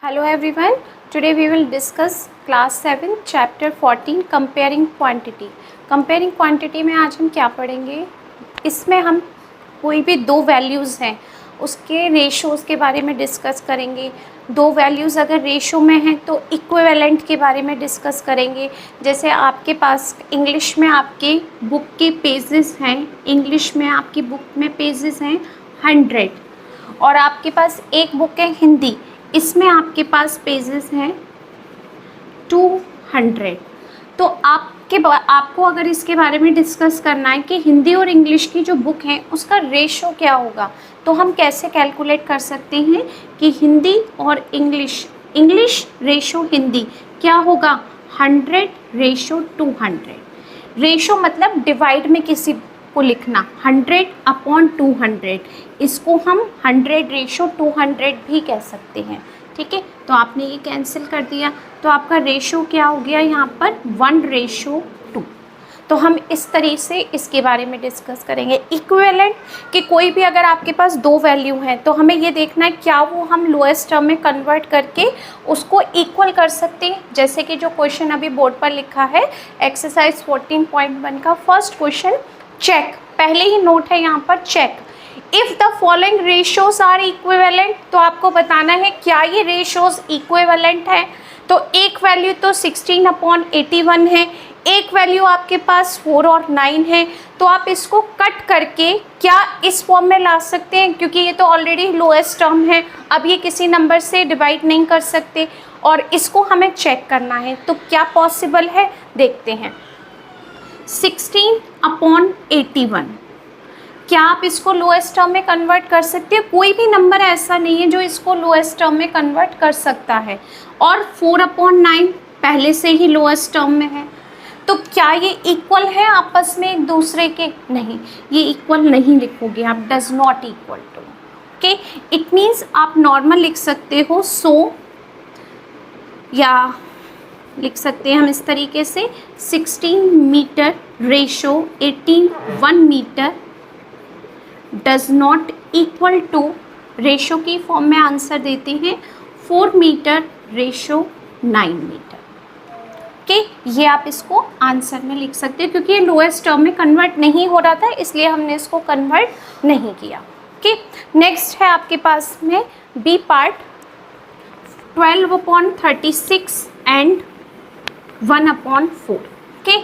Hello everyone. Today we will discuss class 7 chapter 14 comparing quantity. Comparing quantity में आज हम क्या पढ़ेंगे? इसमें हम कोई भी दो वैल्यूज़ हैं उसके रेशोज़ के बारे में डिस्कस करेंगे. दो वैल्यूज़ अगर रेशो में हैं तो इक्विवेलेंट के बारे में डिस्कस करेंगे. जैसे आपके पास इंग्लिश में आपके बुक के पेजेस हैं, इंग्लिश में आपकी बुक में पेजेस हैं 100 और आपके पास एक बुक है हिंदी, इसमें आपके पास पेजेस हैं 200. तो आपको अगर इसके बारे में डिस्कस करना है कि हिंदी और इंग्लिश की जो बुक है उसका रेशो क्या होगा, तो हम कैसे कैलकुलेट कर सकते हैं कि हिंदी और इंग्लिश रेशो हिंदी क्या होगा 100:200. रेशो मतलब डिवाइड में किसी को लिखना 100/200, इसको हम 100:200 भी कह सकते हैं. ठीक है, तो आपने ये कैंसिल कर दिया तो आपका रेशो क्या हो गया यहाँ पर 1:2. तो हम इस तरीके से इसके बारे में डिस्कस करेंगे. इक्विवेलेंट कि कोई भी अगर आपके पास दो वैल्यू हैं तो हमें ये देखना है क्या वो हम लोएस्ट टर्म में कन्वर्ट करके उसको इक्वल कर सकते हैं. जैसे कि जो क्वेश्चन अभी बोर्ड पर लिखा है एक्सरसाइज 14.1 का फर्स्ट क्वेश्चन, चेक, पहले ही नोट है यहाँ पर check if the following ratios are equivalent. तो आपको बताना है क्या ये रेशोज इक्विवेलेंट है. तो एक वैल्यू तो 16/81 है, एक वैल्यू आपके पास 4 और 9 है. तो आप इसको कट करके क्या इस फॉर्म में ला सकते हैं, क्योंकि ये तो ऑलरेडी लोएस्ट टर्म है, अब ये किसी नंबर से डिवाइड नहीं कर सकते और इसको हमें चेक करना है. तो क्या पॉसिबल है देखते हैं. 16/81 क्या आप इसको लोएस्ट टर्म में कन्वर्ट कर सकते हैं? कोई भी नंबर ऐसा नहीं है जो इसको लोएस्ट टर्म में कन्वर्ट कर सकता है. और 4/9 पहले से ही लोएस्ट टर्म में है. तो क्या ये इक्वल है आपस में एक दूसरे के? नहीं, ये इक्वल नहीं लिखोगे आप, does not equal to. Okay, it means आप नॉर्मल लिख सकते हो सो, या लिख सकते हैं हम इस तरीके से 16 metre ratio 81 metre does not equal to, ratio की फॉर्म में आंसर देते हैं 4 मीटर रेशो 9 मीटर. ओके, ये आप इसको आंसर में लिख सकते हैं क्योंकि ये लोएस्ट टर्म में कन्वर्ट नहीं हो रहा था इसलिए हमने इसको कन्वर्ट नहीं किया. ओके, नेक्स्ट है आपके पास में बी पार्ट 12/36 एंड 1/4. ओके,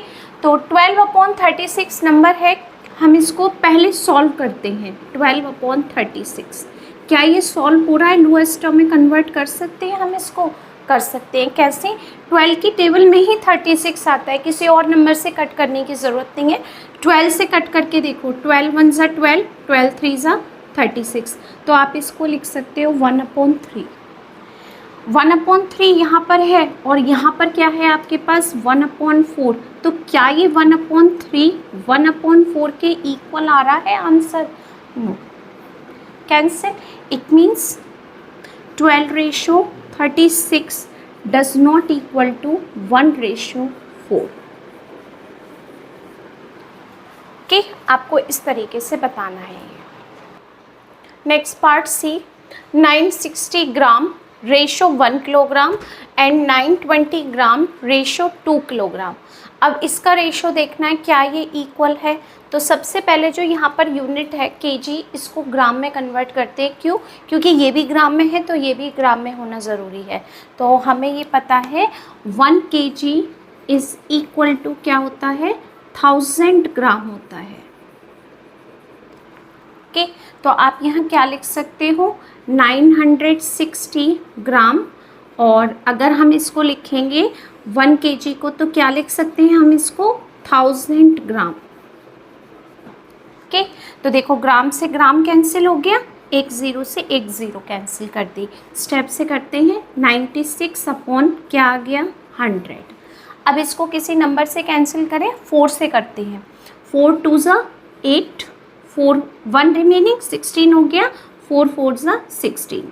तो 12/36 नंबर है, हम इसको पहले सॉल्व करते हैं. 12/36 क्या ये सॉल्व हो रहा है, लोएस्ट टर्म में कन्वर्ट कर सकते हैं? हम इसको कर सकते हैं. कैसे? 12 की टेबल में ही 36 आता है, किसी और नंबर से कट करने की ज़रूरत नहीं है. 12 से कट करके देखो, 12 1 ज़ा 12, 12 3 ज़ा 36. तो आप इसको लिख सकते हो 1/3. 1/3 यहाँ पर है और यहाँ पर क्या है आपके पास 1/4. तो क्या ये 1/3 1/4 के इक्वल आ रहा है answer? No, cancel. It means 12:36 does not equal to 1:4. Okay, आपको इस तरीके से बताना है. Next part C, 960 gram ratio 1 kilogram and 920 gram ratio 2 kilogram. अब इसका रेशो देखना है क्या ये इक्वल है. तो सबसे पहले जो यहाँ पर यूनिट है केजी, इसको ग्राम में कन्वर्ट करते हैं. क्यों? क्योंकि ये भी ग्राम में है तो ये भी ग्राम में होना ज़रूरी है. तो हमें ये पता है 1 kg इज़ इक्वल टू क्या होता है 1000 ग्राम होता है. ओके, तो आप यहाँ क्या लिख सकते हो 960 ग्राम, और अगर हम इसको लिखेंगे 1 kg को तो क्या लिख सकते हैं हम इसको 1000 ग्राम. ओके, तो देखो ग्राम से ग्राम कैंसिल हो गया, एक ज़ीरो से एक ज़ीरो कैंसिल कर दी. स्टेप से करते हैं 96 अपॉन क्या आ गया 100. अब इसको किसी नंबर से कैंसिल करें, 4 से करते हैं. 4 2 ज़ा 8, 4 1 रिमेनिंग 16 हो गया, 4 4 ज़ा 16.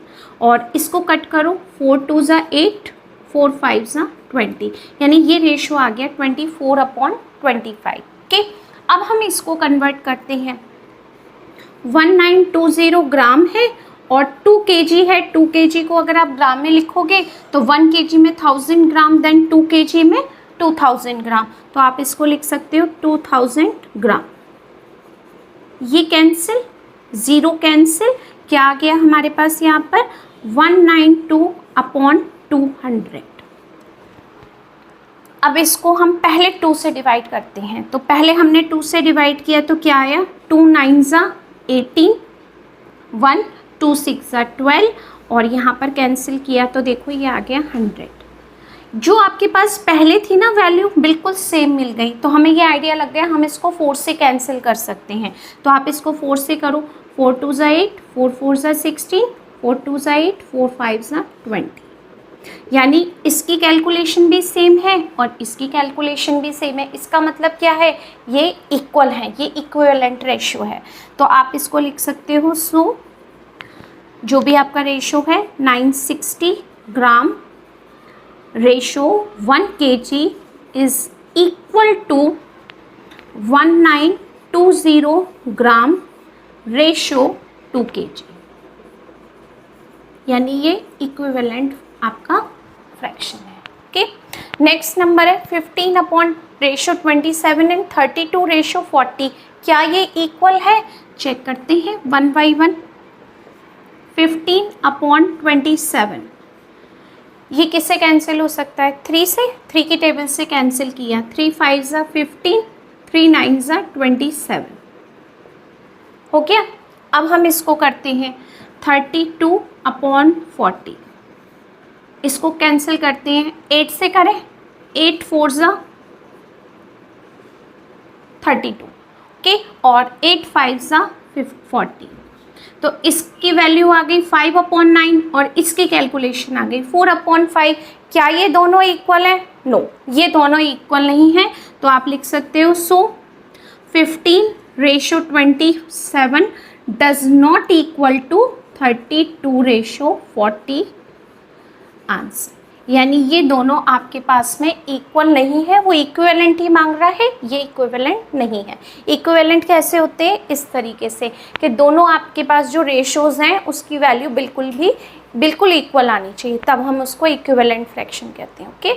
और इसको कट करो, 4 2 ज़ा 8, 4 5 ज़ा 20, यानी ये रेशो आ गया 24/25. ओके, अब हम इसको कन्वर्ट करते हैं. 1920 ग्राम है और 2 kg है, 2 kg को अगर आप ग्राम में लिखोगे तो 1 kg में 1000 ग्राम, देन 2 kg में 2000 ग्राम, तो आप इसको लिख सकते हो 2000 ग्राम। ये कैंसिल, ज़ीरो कैंसिल, क्या आ गया हमारे पास यहाँ पर 192/200। अब इसको हम पहले 2 से डिवाइड करते हैं, तो पहले हमने 2 से डिवाइड किया तो क्या आया, 2 9 18, 1 2 6 12, और यहाँ पर कैंसिल किया तो देखो ये आ गया 100। जो आपके पास पहले थी ना वैल्यू बिल्कुल सेम मिल गई, तो हमें ये आइडिया लग गया हम इसको 4 से कैंसिल कर सकते हैं। तो आप इसको 4 से करो, 4 2 8, 4 4 16, 4 2 8, 4 5 20, यानी इसकी कैलकुलेशन भी सेम है और इसकी कैलकुलेशन भी सेम है। इसका मतलब क्या है, ये इक्वल है, ये इक्विवेलेंट रेशियो है। तो आप इसको लिख सकते हो, सो जो भी आपका रेशियो है 960 gram ratio 1 kg is equal to 1920 gram ratio 2 kg, यानी ये इक्विवेलेंट आपका फ्रैक्शन है। ओके, नेक्स्ट नंबर है 15/27 एंड 32/40। क्या ये इक्वल है, चेक करते हैं 1 by 1। 15/27 ये किससे कैंसिल हो सकता है, 3 से, 3 की टेबल से कैंसिल किया, 3 5 15, 3 9 27, हो गया। अब हम इसको करते हैं 32/40, इसको कैंसिल करते हैं, 8 से करें, 8 4 32, ओके, और 8 5 40, तो इसकी वैल्यू आ गई 5/9 और इसकी कैलकुलेशन आ गई 4/5। क्या ये दोनों इक्वल है, नो, ये दोनों इक्वल नहीं है। तो आप लिख सकते हो, so 15/27 does not equal to 32/40 answer, यानी ये दोनों आपके पास में इक्वल नहीं है। वो इक्विवेलेंट ही मांग रहा है, ये इक्विवेलेंट नहीं है। इक्विवेलेंट कैसे होते हैं, इस तरीके से कि दोनों आपके पास जो रेशोज़ हैं उसकी वैल्यू बिल्कुल इक्वल आनी चाहिए, तब हम उसको इक्विवेलेंट फ्रैक्शन कहते हैं। Okay,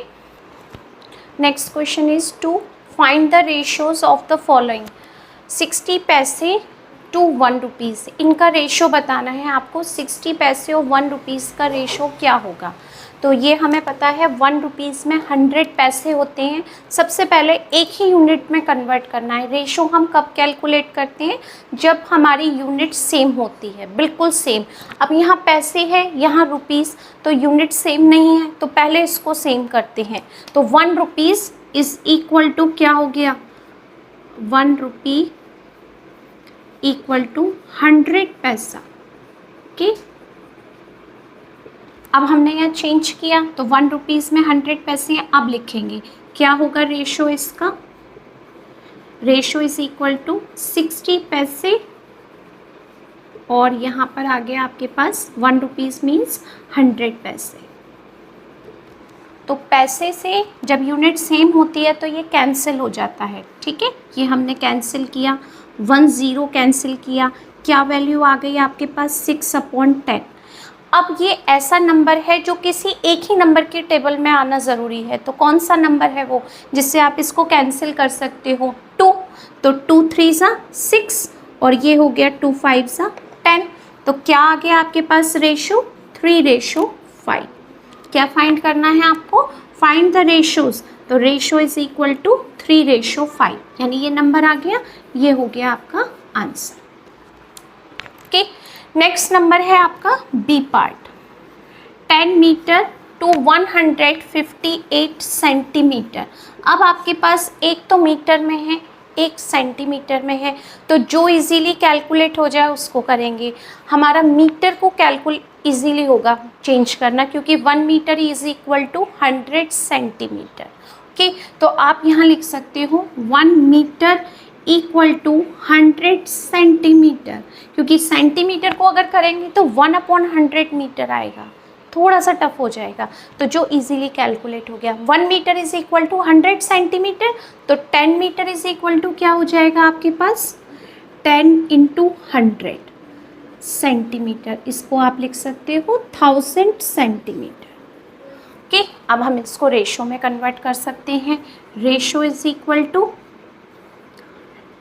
next question is to find the ratios of the following 60 पैसे टू 1 रुपीज़। इनका रेशो बताना है आपको, 60 पैसे और 1 रुपीज़ का रेशो क्या होगा। तो ये हमें पता है 1 रुपीज़ में 100 पैसे होते हैं। सबसे पहले एक ही यूनिट में कन्वर्ट करना है। रेशो हम कब कैलकुलेट करते हैं, जब हमारी यूनिट सेम होती है, बिल्कुल सेम। अब यहाँ पैसे है, यहाँ रुपीज़, तो यूनिट सेम नहीं है, तो पहले इसको सेम करते हैं। तो 1 रुपीज़ इज़ इक्वल टू क्या हो गया, 1 रुपी इक्वल टू 100 पैसा। ओके, अब हमने यहाँ चेंज किया तो 1 रुपीज़ में 100 पैसे हैं। अब लिखेंगे क्या होगा रेशो, इसका रेशो इज़ इक्वल टू 60 पैसे और यहाँ पर आ गया आपके पास 1 रुपीज़ मीन्स 100 पैसे। तो पैसे से जब यूनिट सेम होती है तो ये कैंसिल हो जाता है, ठीक है। ये हमने कैंसिल किया, 1 0 कैंसिल किया, क्या वैल्यू आ गई आपके पास 6/10। अब ये ऐसा नंबर है जो किसी एक ही नंबर के टेबल में आना ज़रूरी है, तो कौन सा नंबर है वो जिससे आप इसको कैंसिल कर सकते हो, 2, तो 2 3 6 और ये हो गया 2 5 10। तो क्या आ गया आपके पास रेशो, 3/5। क्या फाइंड करना है आपको, फाइंड द रेशोज़, तो रेशो इज़ इक्वल टू 3/5, यानी ये नंबर आ गया, ये हो गया आपका आंसर। ओके, नेक्स्ट नंबर है आपका B part, 10 metre to 158 centimetre. अब आपके पास एक तो मीटर में है, एक सेंटीमीटर में है, तो जो इजीली कैलकुलेट हो जाए उसको करेंगे। हमारा मीटर को इजीली होगा चेंज करना, क्योंकि 1 metre is equal to 100 centimetre. Okay, तो आप यहाँ लिख सकते हो 1 मीटर इक्वल टू 100 सेंटीमीटर, क्योंकि सेंटीमीटर को अगर करेंगे तो 1/100 मीटर आएगा, थोड़ा सा टफ हो जाएगा, तो जो इजीली कैलकुलेट हो गया। 1 metre is equal to 100 centimetre, तो 10 मीटर इज इक्वल टू क्या हो जाएगा आपके पास 10 × 100 सेंटीमीटर, इसको आप लिख सकते हो 1000 सेंटीमीटर। ओके, अब हम इसको रेशो में कन्वर्ट कर सकते हैं। Ratio is equal to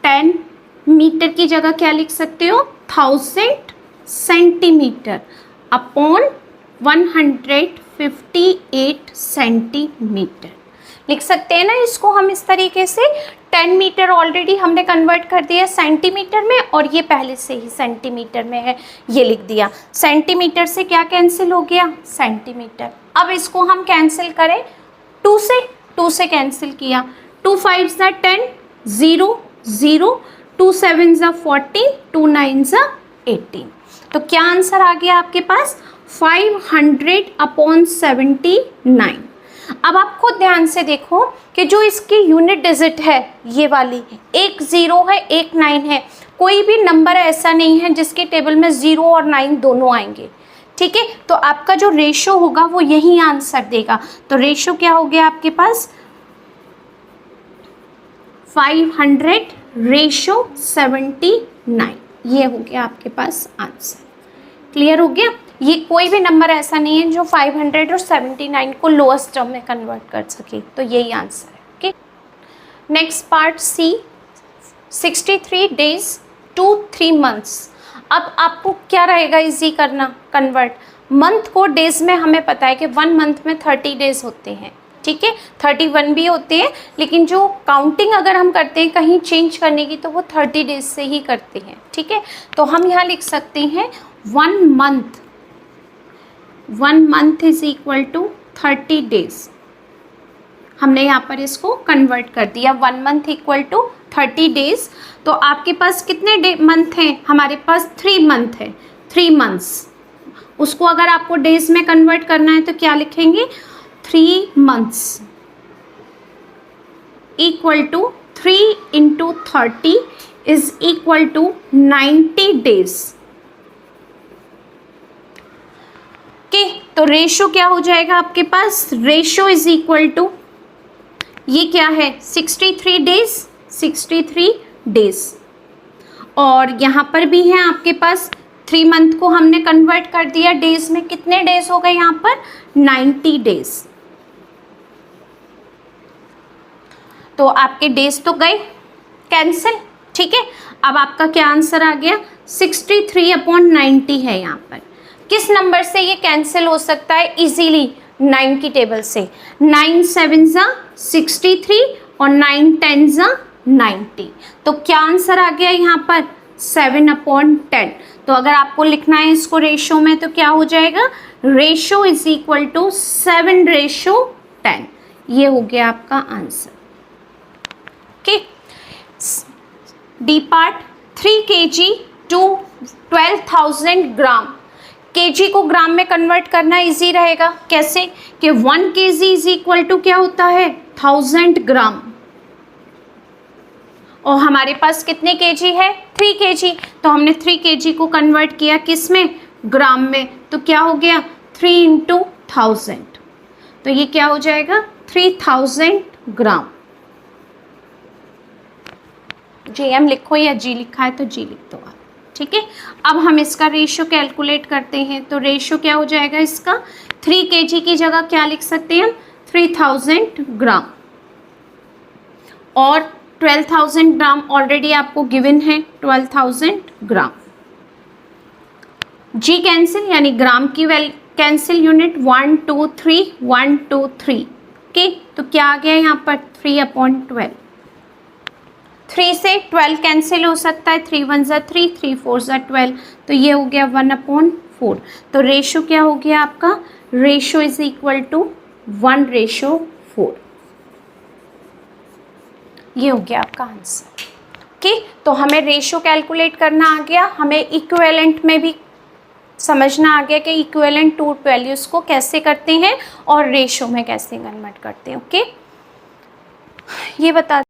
10 metre की जगह क्या लिख सकते हो, 1000 सेंटीमीटर अपॉन 158 सेंटीमीटर लिख सकते हैं ना इसको हम इस तरीके से। 10 मीटर ऑलरेडी हमने कन्वर्ट कर दिया सेंटीमीटर में, और ये पहले से ही सेंटीमीटर में है, ये लिख दिया। सेंटीमीटर से क्या कैंसिल हो गया, सेंटीमीटर। अब इसको हम कैंसिल करें 2 से कैंसिल किया, 2 5 ज़ा 10, 0 0, 2 7 ज़ा 14, 2 9 ज़ा 18। तो क्या आंसर आ गया आपके पास, 500/79। अब आप खुद ध्यान से देखो कि जो इसकी यूनिट डिजिट है ये वाली, एक 0 है एक 9 है, कोई भी नंबर ऐसा नहीं है जिसके टेबल में 0 और 9 दोनों आएंगे, ठीक है। तो आपका जो रेशो होगा वो यही आंसर देगा। तो रेशो क्या हो गया आपके पास, 500/79, ये हो गया आपके पास आंसर। क्लियर हो गया। ये कोई भी नंबर ऐसा नहीं है जो 500 और 79 को लोएस्ट टर्म में कन्वर्ट कर सके, तो यही आंसर है। Okay, next part C, 63 days to 3 months. अब आपको क्या रहेगा इजी करना, कन्वर्ट। मंथ को डेज में हमें पता है कि 1 मंथ में 30 डेज होते हैं, ठीक है, 31 भी होते हैं, लेकिन जो काउंटिंग अगर हम करते हैं कहीं चेंज करने की तो वो 30 डेज से ही करते हैं, ठीक है। तो हम यहाँ लिख सकते हैं 1 month is equal to 30 days. हमने यहाँ पर इसको कन्वर्ट कर दिया, 1 मंथ इक्वल टू 30 डेज। तो आपके पास कितने मंथ हैं, हमारे पास 3 मंथ है, 3 मंथ्स। उसको अगर आपको डेज में कन्वर्ट करना है तो क्या लिखेंगे, 3 months equal to 3 × 30 is equal to 90 days. Okay, तो रेशो क्या हो जाएगा आपके पास, रेशो इज इक्वल टू, ये क्या है 63 डेज, और यहाँ पर भी है आपके पास 3 मंथ को हमने कन्वर्ट कर दिया डेज में, कितने डेज हो गए यहाँ पर 90 डेज। तो आपके डेज तो गए कैंसिल, ठीक है। अब आपका क्या आंसर आ गया, 63/90 है। यहाँ पर किस नंबर से ये कैंसिल हो सकता है इजीली, 9 की टेबल से। 9 7 ज़ा 63 और 9 10 ज़ा 90। तो क्या आंसर आ गया यहाँ पर, 7/10। तो अगर आपको लिखना है इसको रेशो में तो क्या हो जाएगा, रेशो इज इक्वल टू 7/10। ये हो गया आपका answer. Okay, D part, 3 kg to 12,000 gram. kg को ग्राम में कन्वर्ट करना इजी रहेगा, कैसे कि 1 kg इज इक्वल टू क्या होता है 1000 ग्राम, और हमारे पास कितने kg है 3 kg। तो हमने 3 kg को कन्वर्ट किया किस में, ग्राम में। तो क्या हो गया 3 × 1000, तो ये क्या हो जाएगा 3000 ग्राम। JM लिखो या G लिखा है तो G लिख दो आप, ठीक है। अब हम इसका रेशो कैलकुलेट करते हैं। तो रेशो क्या हो जाएगा इसका, 3 kg की जगह क्या लिख सकते हैं हम, 3000 ग्राम, और 12,000 ग्राम ऑलरेडी आपको गिवन है, 12,000 ग्राम। G कैंसिल, यानी ग्राम की कैंसिल यूनिट 1 2 3 1 2 3। ओके, तो क्या आ गया यहाँ पर 3/12। 3 से 12 कैंसिल हो सकता है, 3 1 ज़ा 3, 3 4 ज़ा 12, तो ये हो गया 1/4। तो रेशो क्या हो गया आपका, रेशो इज इक्वल टू 1/4। ये हो गया आपका आंसर। ओके, तो हमें रेशो कैलकुलेट करना आ गया, हमें इक्विवेलेंट में भी समझना आ गया कि इक्विवेलेंट टू वैल्यूज़ को कैसे करते हैं और रेशो में कैसे कन्वर्ट करते हैं। ओके, ये बता